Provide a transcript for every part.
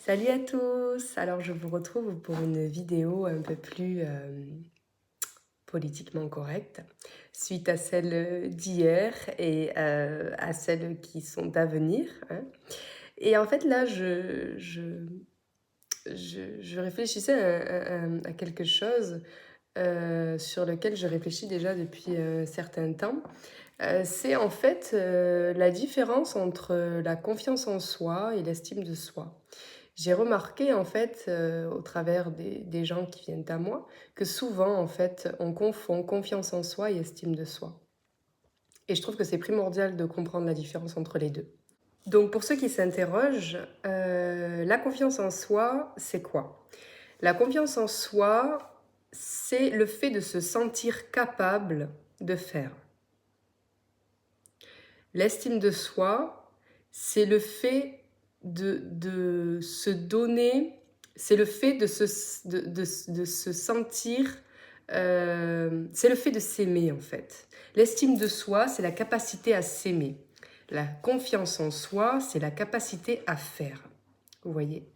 Salut à tous! Alors je vous retrouve pour une vidéo un peu plus politiquement correcte, suite à celle d'hier et à celles qui sont à venir, hein. Et en fait là, je réfléchissais à quelque chose sur lequel je réfléchis déjà depuis un certain temps. C'est en fait la différence entre la confiance en soi et l'estime de soi. J'ai remarqué en fait, au travers des gens qui viennent à moi, que souvent en fait, on confond confiance en soi et estime de soi. Et je trouve que c'est primordial de comprendre la différence entre les deux. Donc pour ceux qui s'interrogent, la confiance en soi, c'est quoi? La confiance en soi, c'est le fait de se sentir capable de faire. L'estime de soi, c'est le fait de se donner, c'est le fait de se sentir, c'est le fait de s'aimer en fait. L'estime de soi, c'est la capacité à s'aimer. La confiance en soi, c'est la capacité à faire. Vous voyez?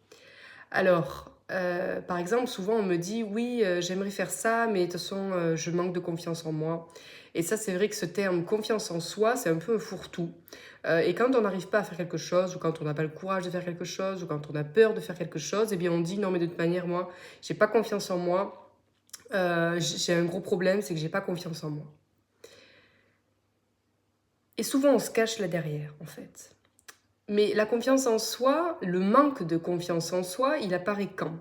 Alors, par exemple, souvent on me dit oui, j'aimerais faire ça, mais de toute façon, je manque de confiance en moi. Et ça, c'est vrai que ce terme confiance en soi, c'est un peu un fourre-tout. Et quand on n'arrive pas à faire quelque chose, ou quand on n'a pas le courage de faire quelque chose, ou quand on a peur de faire quelque chose, eh bien on dit non, mais de toute manière, moi, j'ai pas confiance en moi. J'ai un gros problème, c'est que j'ai pas confiance en moi. Et souvent, on se cache là derrière, en fait. Mais la confiance en soi, le manque de confiance en soi, il apparaît quand?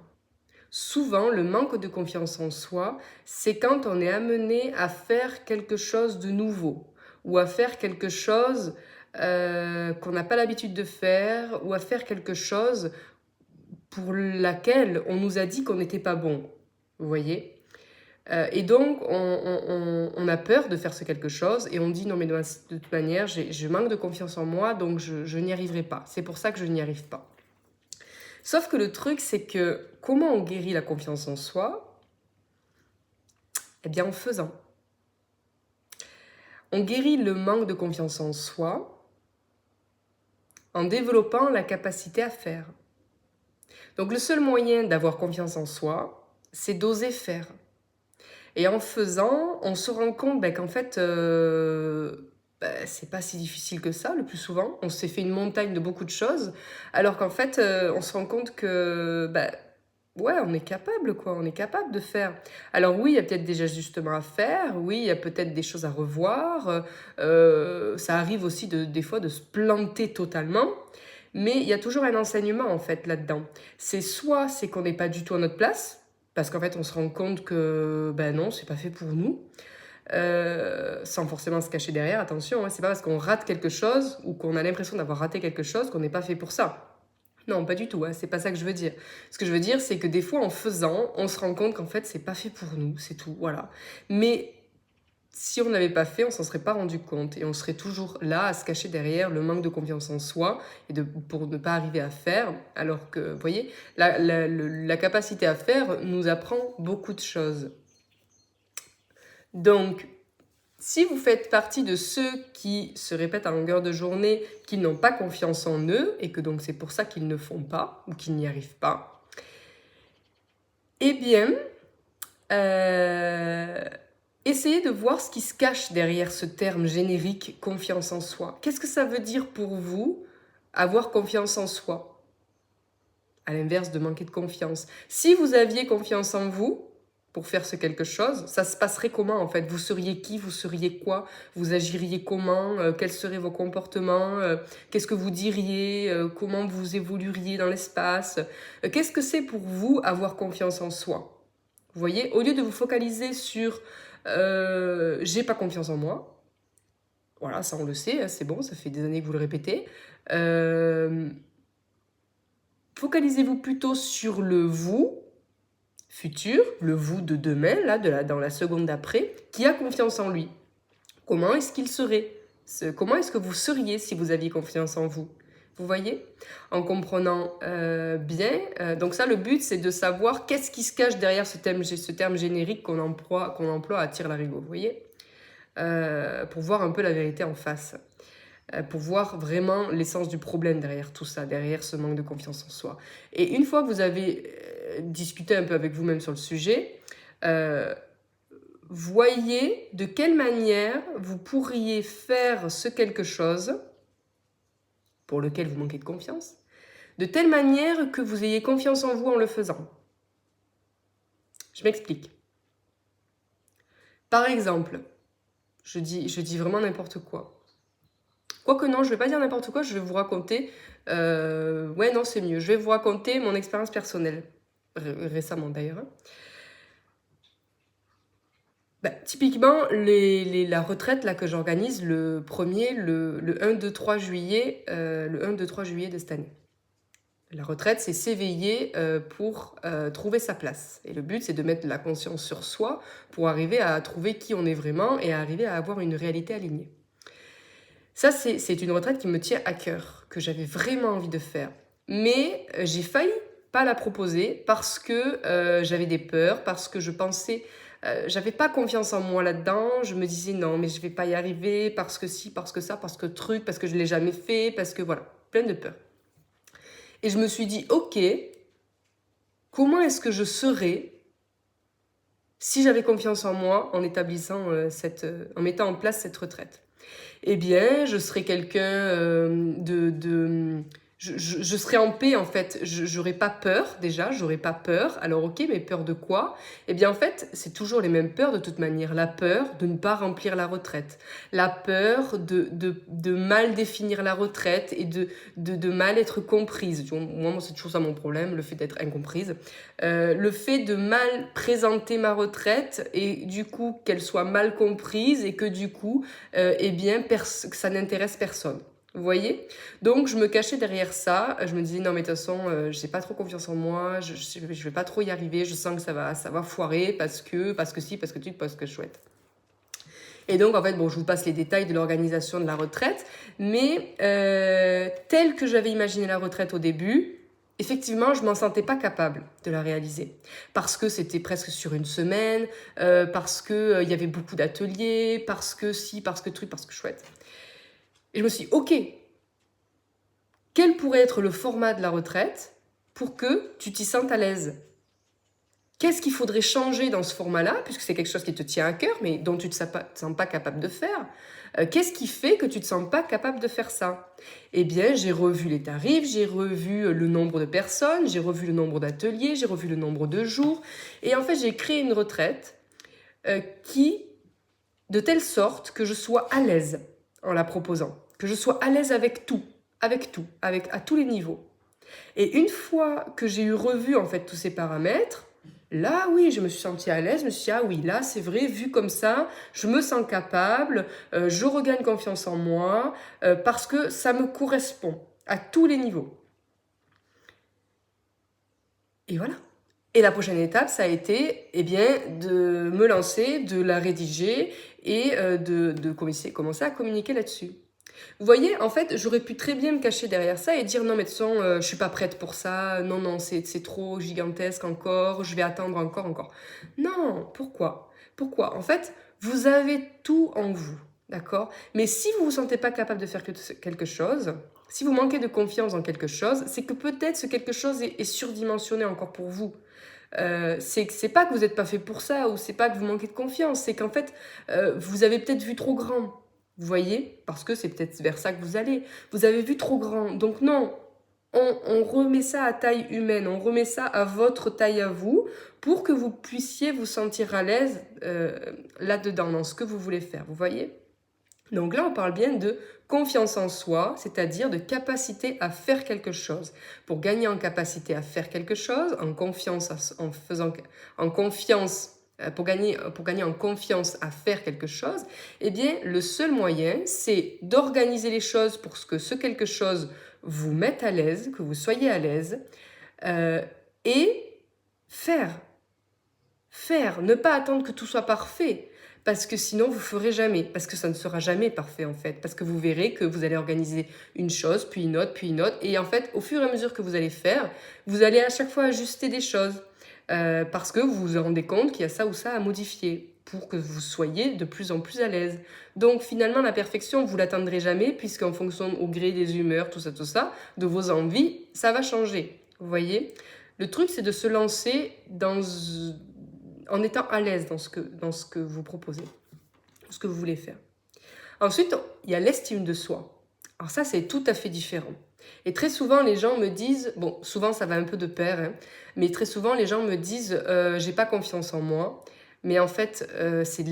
Souvent, le manque de confiance en soi, c'est quand on est amené à faire quelque chose de nouveau ou à faire quelque chose qu'on n'a pas l'habitude de faire ou à faire quelque chose pour laquelle on nous a dit qu'on n'était pas bon. Vous voyez? Et donc, on a peur de faire ce quelque chose et on dit non mais de toute manière, je manque de confiance en moi, donc je n'y arriverai pas. C'est pour ça que je n'y arrive pas. Sauf que le truc, c'est que comment on guérit la confiance en soi? Eh bien, en faisant. On guérit le manque de confiance en soi en développant la capacité à faire. Donc, le seul moyen d'avoir confiance en soi, c'est d'oser faire. Et en faisant, on se rend compte qu'en fait, c'est pas si difficile que ça, le plus souvent. On s'est fait une montagne de beaucoup de choses, alors qu'en fait, on se rend compte que ouais, on est capable, quoi. On est capable de faire. Alors oui, il y a peut-être des ajustements à faire. Oui, il y a peut-être des choses à revoir. Ça arrive aussi des fois de se planter totalement. Mais il y a toujours un enseignement, en fait, là-dedans. C'est qu'on n'est pas du tout à notre place. Parce qu'en fait, on se rend compte que, ben non, c'est pas fait pour nous. Sans forcément se cacher derrière, attention, hein, c'est pas parce qu'on rate quelque chose ou qu'on a l'impression d'avoir raté quelque chose qu'on n'est pas fait pour ça. Non, pas du tout, hein, c'est pas ça que je veux dire. Ce que je veux dire, c'est que des fois, en faisant, on se rend compte qu'en fait, c'est pas fait pour nous, c'est tout, voilà. Mais si on n'avait pas fait, on s'en serait pas rendu compte et on serait toujours là à se cacher derrière le manque de confiance en soi et pour ne pas arriver à faire. Alors que, vous voyez, la capacité à faire nous apprend beaucoup de choses. Donc, si vous faites partie de ceux qui se répètent à longueur de journée qu'ils n'ont pas confiance en eux et que donc c'est pour ça qu'ils ne font pas ou qu'ils n'y arrivent pas, eh bien, euh, essayez de voir ce qui se cache derrière ce terme générique confiance en soi. Qu'est-ce que ça veut dire pour vous avoir confiance en soi? À l'inverse de manquer de confiance. Si vous aviez confiance en vous, pour faire ce quelque chose, ça se passerait comment en fait? Vous seriez qui? Vous seriez quoi? Vous agiriez comment? Quels seraient vos comportements? Qu'est-ce que vous diriez? Comment vous évolueriez dans l'espace? Qu'est-ce que c'est pour vous avoir confiance en soi? Vous voyez? Au lieu de vous focaliser sur j'ai pas confiance en moi, voilà, ça on le sait, hein, c'est bon, ça fait des années que vous le répétez. Focalisez-vous plutôt sur le vous futur, le vous de demain, là, dans la seconde d'après, qui a confiance en lui. Comment est-ce qu'il serait? Comment est-ce que vous seriez si vous aviez confiance en vous? Vous voyez? En comprenant bien. Donc ça, le but, c'est de savoir qu'est-ce qui se cache derrière ce terme générique qu'on emploie à tire-larigot. Vous voyez? Pour voir un peu la vérité en face. pour voir vraiment l'essence du problème derrière tout ça, derrière ce manque de confiance en soi. Et une fois que vous avez discuté un peu avec vous-même sur le sujet, voyez de quelle manière vous pourriez faire ce quelque chose pour lequel vous manquez de confiance, de telle manière que vous ayez confiance en vous en le faisant. Je m'explique. Par exemple, je dis vraiment n'importe quoi. Quoique non, je ne vais pas dire n'importe quoi, je vais vous raconter... ouais, non, c'est mieux. Je vais vous raconter mon expérience personnelle, récemment d'ailleurs. Typiquement, la retraite là, que j'organise le 1er, le 1, 2, 3 juillet, le 1, 2, 3 juillet de cette année. La retraite, c'est s'éveiller pour trouver sa place. Et le but, c'est de mettre la conscience sur soi pour arriver à trouver qui on est vraiment et à arriver à avoir une réalité alignée. Ça, c'est une retraite qui me tient à cœur, que j'avais vraiment envie de faire. Mais j'ai failli pas la proposer parce que j'avais des peurs, parce que je pensais... j'avais pas confiance en moi là-dedans, je me disais non mais je vais pas y arriver, parce que si, parce que ça, parce que truc, parce que je l'ai jamais fait, parce que voilà, plein de peurs. Et je me suis dit, ok, comment est-ce que je serais si j'avais confiance en moi en établissant en mettant en place cette retraite? Eh bien, je serais quelqu'un je serais en paix en fait, j'aurais pas peur déjà, j'aurais pas peur. Alors ok, mais peur de quoi? Eh bien en fait, c'est toujours les mêmes peurs de toute manière. La peur de ne pas remplir la retraite, la peur de mal définir la retraite et de mal être comprise. Moi, c'est toujours ça mon problème, le fait d'être incomprise. Le fait de mal présenter ma retraite et du coup qu'elle soit mal comprise et que du coup, eh bien, que ça n'intéresse personne. Vous voyez? Donc, je me cachais derrière ça. Je me disais, non, mais de toute façon, j'ai pas trop confiance en moi. Je vais pas trop y arriver. Je sens que ça va foirer parce que si, parce que tu, parce que chouette. Et donc, en fait, bon, je vous passe les détails de l'organisation de la retraite. Mais tel que j'avais imaginé la retraite au début, effectivement, je m'en sentais pas capable de la réaliser. Parce que c'était presque sur une semaine, parce qu'il y avait beaucoup d'ateliers, parce que si, parce que truc, parce que chouette. Et je me suis dit, ok, quel pourrait être le format de la retraite pour que tu t'y sentes à l'aise? Qu'est-ce qu'il faudrait changer dans ce format-là, puisque c'est quelque chose qui te tient à cœur, mais dont tu ne te sens pas capable de faire? Qu'est-ce qui fait que tu ne te sens pas capable de faire ça? Eh bien, j'ai revu les tarifs, j'ai revu le nombre de personnes, j'ai revu le nombre d'ateliers, j'ai revu le nombre de jours. Et en fait, j'ai créé une retraite de telle sorte que je sois à l'aise en la proposant. Que je sois à l'aise avec tout, à tous les niveaux. Et une fois que j'ai eu revu en fait tous ces paramètres, là oui, je me suis sentie à l'aise, je me suis dit, ah oui, là c'est vrai, vu comme ça, je me sens capable, je regagne confiance en moi, parce que ça me correspond à tous les niveaux. Et voilà. Et la prochaine étape, ça a été eh bien, de me lancer, de la rédiger et de commencer à communiquer là-dessus. Vous voyez, en fait, j'aurais pu très bien me cacher derrière ça et dire non, mais de toute façon, je suis pas prête pour ça, non, c'est trop gigantesque encore, je vais attendre encore. Non, pourquoi? Pourquoi? En fait, vous avez tout en vous, d'accord? Mais si vous vous sentez pas capable de faire quelque chose, si vous manquez de confiance en quelque chose, c'est que peut-être ce quelque chose est surdimensionné encore pour vous. C'est pas que vous n'êtes pas fait pour ça ou c'est pas que vous manquez de confiance, c'est qu'en fait, vous avez peut-être vu trop grand. Vous voyez? Parce que c'est peut-être vers ça que vous allez. Vous avez vu trop grand. Donc non, on remet ça à taille humaine, on remet ça à votre taille à vous pour que vous puissiez vous sentir à l'aise là-dedans, dans ce que vous voulez faire. Vous voyez? Donc là, on parle bien de confiance en soi, c'est-à-dire de capacité à faire quelque chose. Pour gagner en capacité à faire quelque chose, en confiance, pour gagner en confiance à faire quelque chose, eh bien, le seul moyen, c'est d'organiser les choses pour que ce quelque chose vous mette à l'aise, que vous soyez à l'aise, et faire. Ne pas attendre que tout soit parfait. Parce que sinon, vous ne ferez jamais. Parce que ça ne sera jamais parfait, en fait. Parce que vous verrez que vous allez organiser une chose, puis une autre, puis une autre. Et en fait, au fur et à mesure que vous allez faire, vous allez à chaque fois ajuster des choses. Parce que vous vous rendez compte qu'il y a ça ou ça à modifier. pour que vous soyez de plus en plus à l'aise. Donc finalement, la perfection, vous l'atteindrez jamais, puisqu'en fonction au gré des humeurs, tout ça, de vos envies, ça va changer. Vous voyez? Le truc, c'est de se lancer en étant à l'aise dans ce que vous proposez, ce que vous voulez faire. Ensuite, il y a l'estime de soi. Alors ça, c'est tout à fait différent. Et très souvent, les gens me disent, bon, souvent ça va un peu de pair, hein, mais très souvent, les gens me disent, j'ai pas confiance en moi. Mais en fait, c'est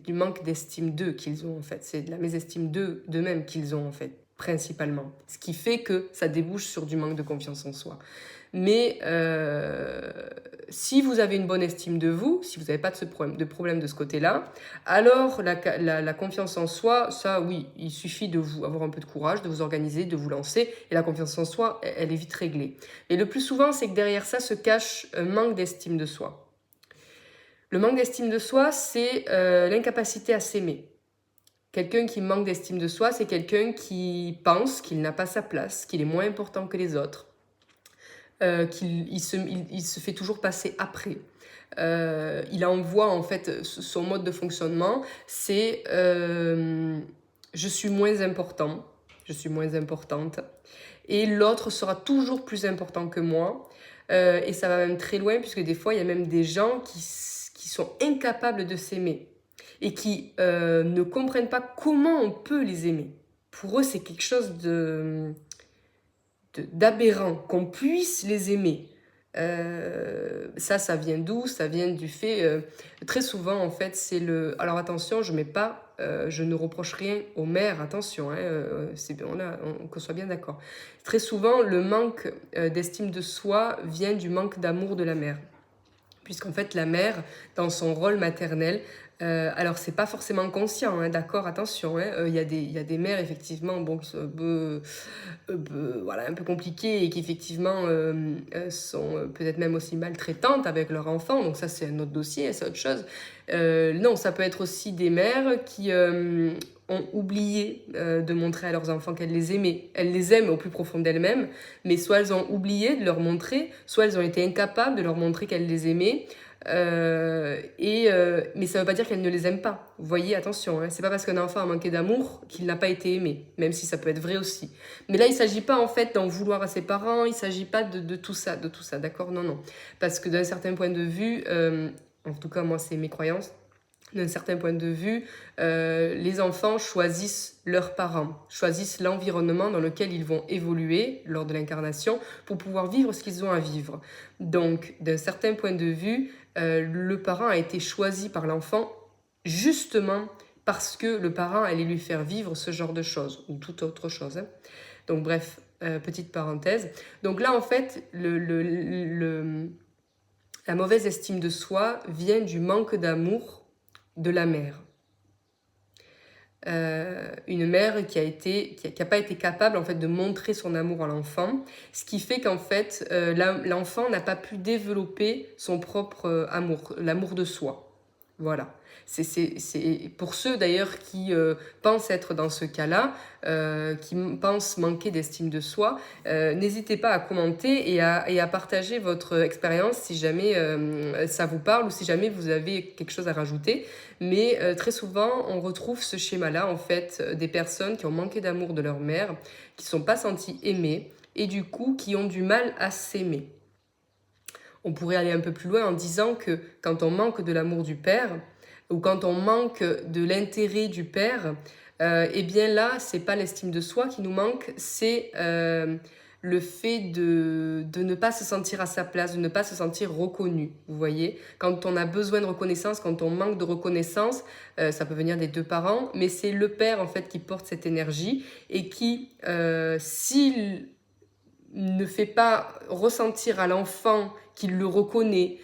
du manque d'estime d'eux qu'ils ont, en fait. C'est de la mésestime d'eux-mêmes qu'ils ont, en fait, principalement. Ce qui fait que ça débouche sur du manque de confiance en soi. Mais si vous avez une bonne estime de vous, si vous n'avez pas de problème de ce côté-là, alors la confiance en soi, ça oui, il suffit de vous avoir un peu de courage, de vous organiser, de vous lancer, et la confiance en soi, elle est vite réglée. Et le plus souvent, c'est que derrière ça se cache un manque d'estime de soi. Le manque d'estime de soi, c'est l'incapacité à s'aimer. Quelqu'un qui manque d'estime de soi, c'est quelqu'un qui pense qu'il n'a pas sa place, qu'il est moins important que les autres, qu'il se fait toujours passer après. Il envoie en fait son mode de fonctionnement, c'est je suis moins important, je suis moins importante, et l'autre sera toujours plus important que moi. Et ça va même très loin, puisque des fois, il y a même des gens qui sont incapables de s'aimer et qui ne comprennent pas comment on peut les aimer. Pour eux, c'est quelque chose d'aberrant, qu'on puisse les aimer. Ça vient d'où? Ça vient du fait, très souvent en fait, c'est le... Alors attention, je ne reproche rien aux mères, attention, hein, qu'on soit bien d'accord. Très souvent, le manque d'estime de soi vient du manque d'amour de la mère. Puisqu'en fait, la mère, dans son rôle maternel, alors c'est pas forcément conscient, hein, d'accord, attention, hein, y a des mères effectivement bon, qui sont voilà, un peu compliquées et qui effectivement sont peut-être même aussi maltraitantes avec leur enfant, donc ça c'est un autre dossier, c'est autre chose. Non, ça peut être aussi des mères qui ont oublié de montrer à leurs enfants qu'elles les aimaient. Elles les aiment au plus profond d'elles-mêmes, mais soit elles ont oublié de leur montrer, soit elles ont été incapables de leur montrer qu'elles les aimaient. Mais ça ne veut pas dire qu'elle ne les aime pas. Vous voyez, attention, hein, c'est pas parce qu'un enfant a manqué d'amour qu'il n'a pas été aimé, même si ça peut être vrai aussi. Mais là, il ne s'agit pas en fait d'en vouloir à ses parents, il ne s'agit pas de tout ça, d'accord? Non, non. Parce que d'un certain point de vue, en tout cas moi c'est mes croyances, d'un certain point de vue, les enfants choisissent leurs parents, choisissent l'environnement dans lequel ils vont évoluer lors de l'incarnation pour pouvoir vivre ce qu'ils ont à vivre. Donc, d'un certain point de vue, le parent a été choisi par l'enfant justement parce que le parent allait lui faire vivre ce genre de choses, ou toute autre chose. Hein. Donc bref, petite parenthèse. Donc là, en fait, la mauvaise estime de soi vient du manque d'amour de la mère. Une mère qui a pas été capable en fait de montrer son amour à l'enfant, ce qui fait qu'en fait l'enfant n'a pas pu développer son propre amour, l'amour de soi. Voilà. C'est pour ceux d'ailleurs qui pensent être dans ce cas-là, qui pensent manquer d'estime de soi, n'hésitez pas à commenter et à partager votre expérience si jamais ça vous parle ou si jamais vous avez quelque chose à rajouter. Mais très souvent, on retrouve ce schéma-là, en fait, des personnes qui ont manqué d'amour de leur mère, qui ne sont pas senties aimées et du coup qui ont du mal à s'aimer. On pourrait aller un peu plus loin en disant que quand on manque de l'amour du père, ou quand on manque de l'intérêt du père, eh bien là, c'est pas l'estime de soi qui nous manque, c'est le fait de ne pas se sentir à sa place, de ne pas se sentir reconnu, vous voyez. Quand on a besoin de reconnaissance, quand on manque de reconnaissance, ça peut venir des deux parents, mais c'est le père en fait qui porte cette énergie et qui, s'il ne fait pas ressentir à l'enfant qu'il le reconnaît,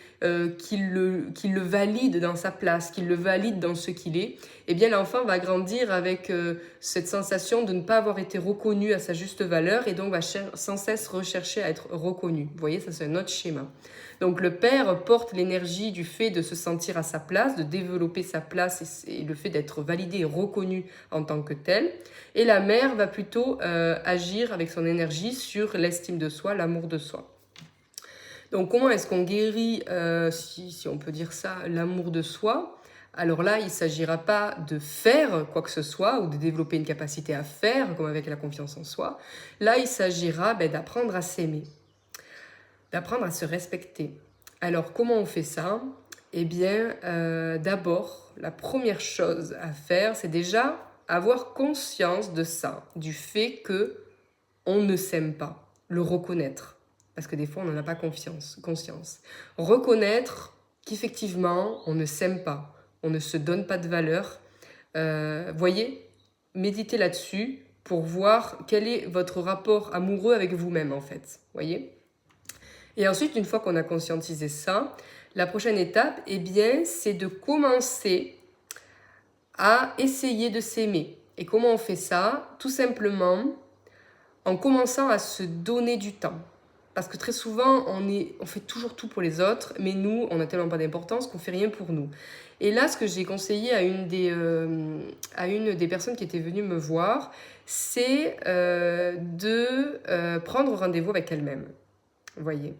qu'il le valide dans sa place, qu'il le valide dans ce qu'il est, eh bien l'enfant va grandir avec cette sensation de ne pas avoir été reconnu à sa juste valeur et donc va sans cesse rechercher à être reconnu. Vous voyez, ça c'est un autre schéma. Donc le père porte l'énergie du fait de se sentir à sa place, de développer sa place et le fait d'être validé et reconnu en tant que tel. Et la mère va plutôt agir avec son énergie sur l'estime de soi, l'amour de soi. Donc comment est-ce qu'on guérit, si on peut dire ça, l'amour de soi? Alors là, il ne s'agira pas de faire quoi que ce soit ou de développer une capacité à faire, comme avec la confiance en soi. Là, il s'agira d'apprendre à s'aimer, d'apprendre à se respecter. Alors, comment on fait ça? Eh bien, d'abord, la première chose à faire, c'est déjà avoir conscience de ça, du fait que on ne s'aime pas, le reconnaître. Parce que des fois, on n'en a pas conscience. Reconnaître qu'effectivement, on ne s'aime pas, on ne se donne pas de valeur. Voyez, méditez là-dessus pour voir quel est votre rapport amoureux avec vous-même, en fait. Voyez? Et ensuite, une fois qu'on a conscientisé ça, la prochaine étape, eh bien, c'est de commencer à essayer de s'aimer. Et comment on fait ça? Tout simplement en commençant à se donner du temps. Parce que très souvent, on fait toujours tout pour les autres, mais nous, on n'a tellement pas d'importance qu'on ne fait rien pour nous. Et là, ce que j'ai conseillé à une des personnes qui était venue me voir, c'est de prendre rendez-vous avec elle-même. Vous voyez?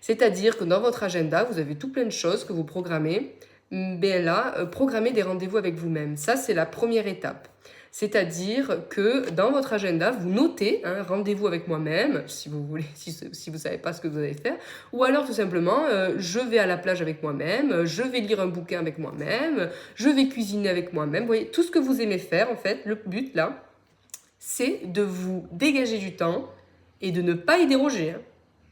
C'est-à-dire que dans votre agenda, vous avez tout plein de choses que vous programmez. Ben là, programmez des rendez-vous avec vous-même. Ça, c'est la première étape. C'est-à-dire que dans votre agenda, vous notez rendez-vous avec moi-même, si vous voulez, si vous savez pas ce que vous allez faire, ou alors tout simplement, je vais à la plage avec moi-même, je vais lire un bouquin avec moi-même, je vais cuisiner avec moi-même. Vous voyez, tout ce que vous aimez faire, en fait, le but là, c'est de vous dégager du temps et de ne pas y déroger.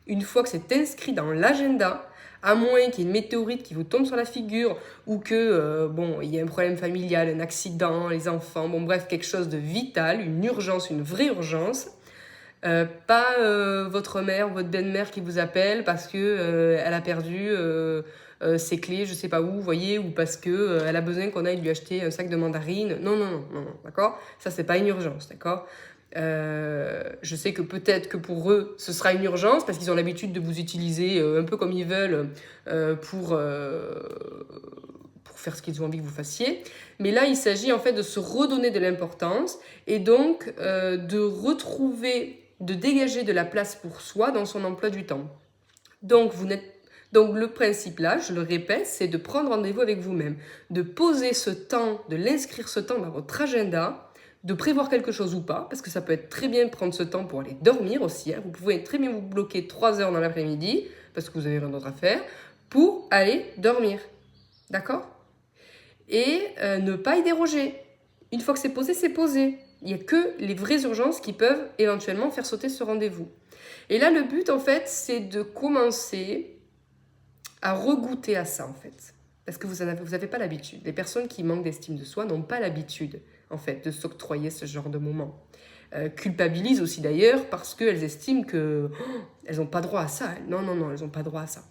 Une fois que c'est inscrit dans l'agenda, à moins qu'il y ait une météorite qui vous tombe sur la figure ou que, il y ait un problème familial, un accident, les enfants, bref, quelque chose de vital, une urgence, une vraie urgence. Pas votre mère ou votre belle-mère qui vous appelle parce que elle a perdu ses clés, je sais pas où, vous voyez, ou parce que elle a besoin qu'on aille lui acheter un sac de mandarines. Non, d'accord? Ça, c'est pas une urgence, d'accord? Je sais que peut-être que pour eux, ce sera une urgence parce qu'ils ont l'habitude de vous utiliser un peu comme ils veulent pour faire ce qu'ils ont envie que vous fassiez. Mais là, il s'agit en fait de se redonner de l'importance et donc de retrouver, de dégager de la place pour soi dans son emploi du temps. Donc, le principe là, je le répète, c'est de prendre rendez-vous avec vous-même, de poser ce temps, de l'inscrire ce temps dans votre agenda, de prévoir quelque chose ou pas, parce que ça peut être très bien de prendre ce temps pour aller dormir aussi. Vous pouvez très bien vous bloquer 3 heures dans l'après-midi, parce que vous avez rien d'autre à faire, pour aller dormir. D'accord? Et ne pas y déroger. Une fois que c'est posé, c'est posé. Il n'y a que les vraies urgences qui peuvent éventuellement faire sauter ce rendez-vous. Et là, le but, en fait, c'est de commencer à regoûter à ça, en fait. Parce que vous n'avez pas l'habitude. Les personnes qui manquent d'estime de soi n'ont pas l'habitude, en fait, de s'octroyer ce genre de moments. Culpabilisent aussi d'ailleurs parce qu'elles estiment qu'elles n'ont pas droit à ça. Non, elles n'ont pas droit à ça.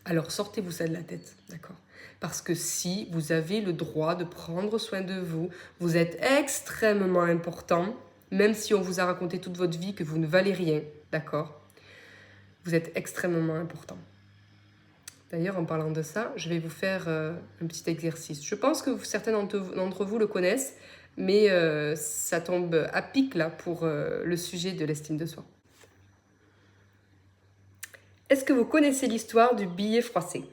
Alors sortez-vous ça de la tête, d'accord? Parce que si vous avez le droit de prendre soin de vous, vous êtes extrêmement important, même si on vous a raconté toute votre vie que vous ne valez rien, d'accord? Vous êtes extrêmement important. D'ailleurs, en parlant de ça, je vais vous faire un petit exercice. Je pense que certains d'entre vous le connaissent, mais ça tombe à pic là pour le sujet de l'estime de soi. Est-ce que vous connaissez l'histoire du billet froissé?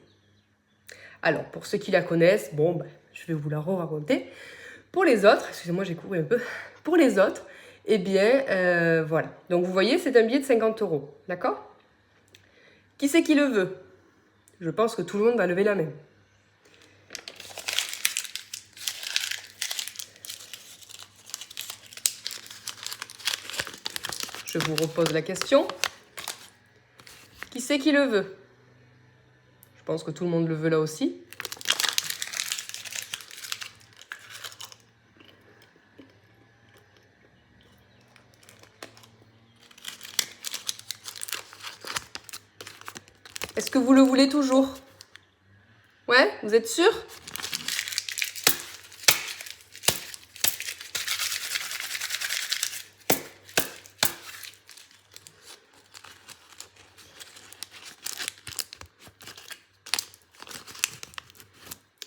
Alors, pour ceux qui la connaissent, je vais vous la raconter. Pour les autres, excusez-moi, j'ai couru un peu. Pour les autres, eh bien, voilà. Donc, vous voyez, c'est un billet de 50 €, d'accord? Qui c'est qui le veut? Je pense que tout le monde va lever la main. Je vous repose la question. Qui c'est qui le veut? Je pense que tout le monde le veut là aussi. Est-ce que vous le voulez toujours? Ouais, vous êtes sûr?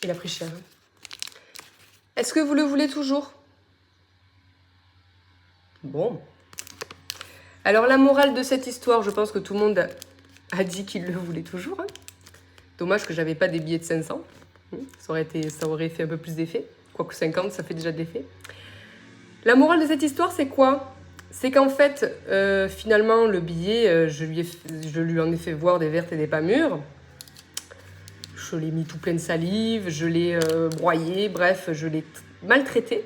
Il a pris cher. Est-ce que vous le voulez toujours? Bon. Alors la morale de cette histoire, je pense que tout le monde a dit qu'il le voulait toujours. Dommage que j'avais pas des billets de 500. Ça aurait fait un peu plus d'effet. Quoique 50, ça fait déjà de l'effet. La morale de cette histoire, c'est quoi? C'est qu'en fait, finalement, le billet, je lui en ai fait voir des vertes et des pas mûres. Je l'ai mis tout plein de salive, je l'ai broyé, bref, je l'ai maltraité.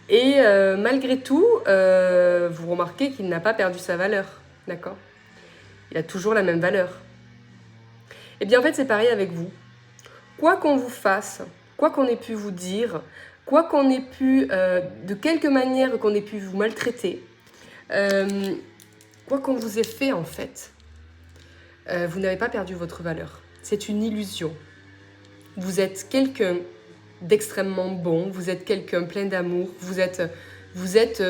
Et malgré tout, vous remarquez qu'il n'a pas perdu sa valeur, d'accord? Il a toujours la même valeur. Et bien en fait, c'est pareil avec vous. Quoi qu'on vous fasse, quoi qu'on ait pu vous dire, quoi qu'on ait pu, de quelque manière qu'on ait pu vous maltraiter, quoi qu'on vous ait fait en fait, vous n'avez pas perdu votre valeur. C'est une illusion. Vous êtes quelqu'un d'extrêmement bon, vous êtes quelqu'un plein d'amour, vous êtes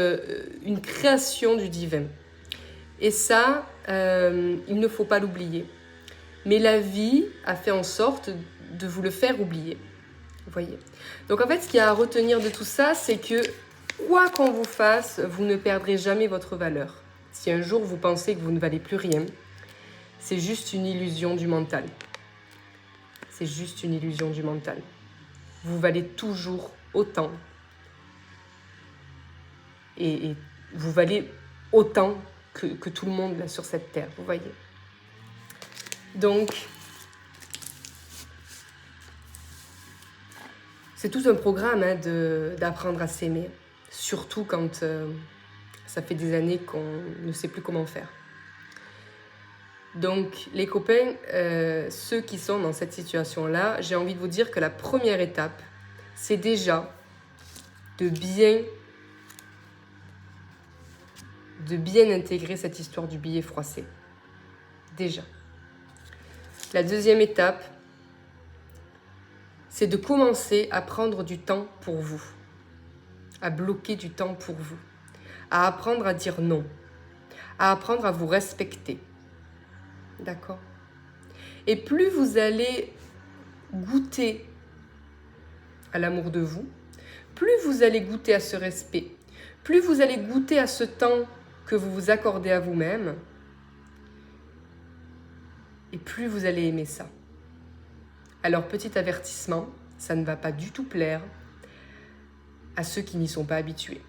une création du divin. Et ça, il ne faut pas l'oublier. Mais la vie a fait en sorte de vous le faire oublier. Vous voyez. Donc en fait, ce qu'il y a à retenir de tout ça, c'est que quoi qu'on vous fasse, vous ne perdrez jamais votre valeur. Si un jour vous pensez que vous ne valez plus rien, c'est juste une illusion du mental. C'est juste une illusion du mental. Vous valez toujours autant. Et vous valez autant que tout le monde là, sur cette terre, vous voyez. Donc, c'est tout un programme hein, d'apprendre à s'aimer. Surtout quand ça fait des années qu'on ne sait plus comment faire. Donc, les copains, ceux qui sont dans cette situation-là, j'ai envie de vous dire que la première étape, c'est déjà de bien intégrer cette histoire du billet froissé. Déjà. La deuxième étape, c'est de commencer à prendre du temps pour vous, à bloquer du temps pour vous, à apprendre à dire non, à apprendre à vous respecter. D'accord? Et plus vous allez goûter à l'amour de vous, plus vous allez goûter à ce respect, plus vous allez goûter à ce temps que vous vous accordez à vous-même, et plus vous allez aimer ça. Alors, petit avertissement, ça ne va pas du tout plaire à ceux qui n'y sont pas habitués.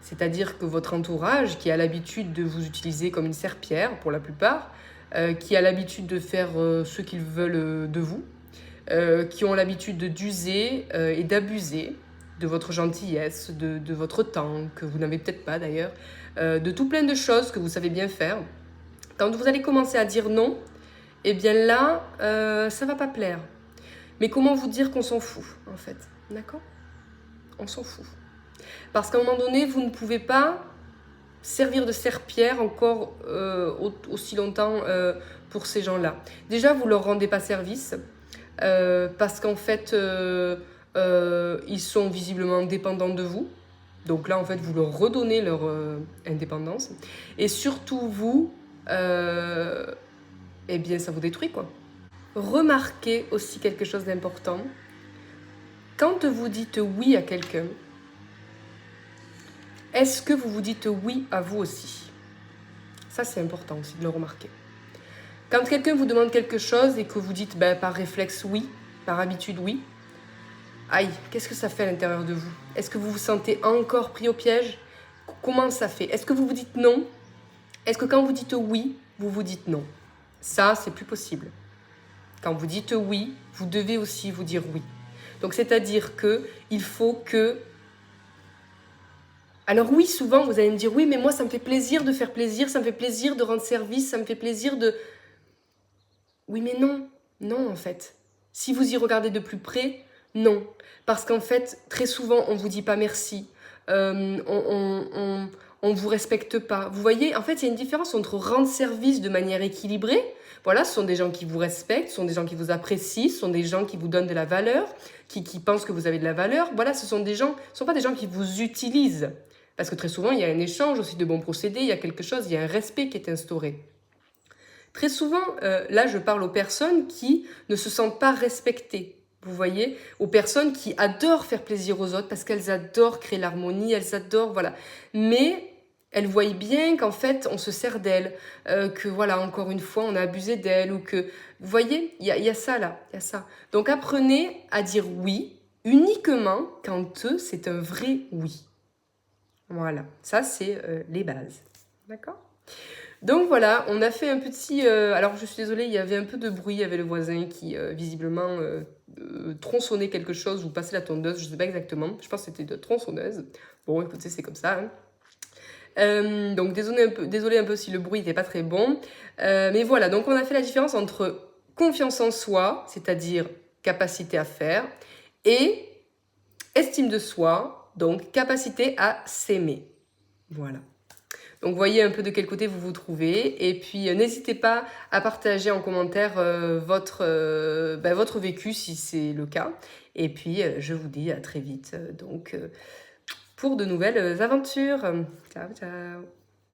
C'est-à-dire que votre entourage, qui a l'habitude de vous utiliser comme une serpillière, pour la plupart, qui a l'habitude de faire ce qu'ils veulent de vous, qui ont l'habitude d'user et d'abuser de votre gentillesse, de votre temps, que vous n'avez peut-être pas d'ailleurs, de tout plein de choses que vous savez bien faire. Quand vous allez commencer à dire non, eh bien là, ça ne va pas plaire. Mais comment vous dire qu'on s'en fout, en fait? D'accord? On s'en fout. Parce qu'à un moment donné, vous ne pouvez pas servir de serpillière encore aussi longtemps pour ces gens-là. Déjà, vous ne leur rendez pas service parce qu'en fait, ils sont visiblement dépendants de vous. Donc là, en fait, vous leur redonnez leur indépendance. Et surtout, vous, eh bien, ça vous détruit, quoi. Remarquez aussi quelque chose d'important. Quand vous dites oui à quelqu'un, est-ce que vous vous dites oui à vous aussi? Ça, c'est important aussi de le remarquer. Quand quelqu'un vous demande quelque chose et que vous dites par réflexe oui, par habitude oui, aïe, qu'est-ce que ça fait à l'intérieur de vous? Est-ce que vous vous sentez encore pris au piège? Comment ça fait? Est-ce que vous vous dites non? Est-ce que quand vous dites oui, vous vous dites non? Ça, c'est plus possible. Quand vous dites oui, vous devez aussi vous dire oui. Donc, c'est-à-dire qu'il faut que... Alors oui, souvent, vous allez me dire, oui, mais moi, ça me fait plaisir de faire plaisir, ça me fait plaisir de rendre service, ça me fait plaisir de... Oui, mais non. Non, en fait. Si vous y regardez de plus près, non. Parce qu'en fait, très souvent, on ne vous dit pas merci. On vous respecte pas. Vous voyez, en fait, il y a une différence entre rendre service de manière équilibrée. Voilà, ce sont des gens qui vous respectent, ce sont des gens qui vous apprécient, ce sont des gens qui vous donnent de la valeur, qui pensent que vous avez de la valeur. Voilà, ce sont pas des gens qui vous utilisent. Parce que très souvent, il y a un échange aussi de bons procédés, il y a quelque chose, il y a un respect qui est instauré. Très souvent, là, je parle aux personnes qui ne se sentent pas respectées. Vous voyez, aux personnes qui adorent faire plaisir aux autres parce qu'elles adorent créer l'harmonie, elles adorent, voilà. Mais Elle voit bien qu'en fait, on se sert d'elle, que voilà, encore une fois, on a abusé d'elle, ou que... Vous voyez, il y a ça là, il y a ça. Donc apprenez à dire oui uniquement quand c'est un vrai oui. Voilà, ça c'est les bases. D'accord? Donc voilà, on a fait un petit... alors je suis désolée, il y avait un peu de bruit, il y avait le voisin qui visiblement tronçonnait quelque chose ou passait la tondeuse, je ne sais pas exactement. Je pense que c'était de tronçonneuse. Bon, écoutez, c'est comme ça. Hein. Donc désolé un peu si le bruit n'était pas très bon. Mais voilà, donc on a fait la différence entre confiance en soi, c'est-à-dire capacité à faire, et estime de soi, donc capacité à s'aimer. Voilà. Donc voyez un peu de quel côté vous vous trouvez. Et puis n'hésitez pas à partager en commentaire votre vécu si c'est le cas. Et puis je vous dis à très vite pour de nouvelles aventures. Ciao, ciao.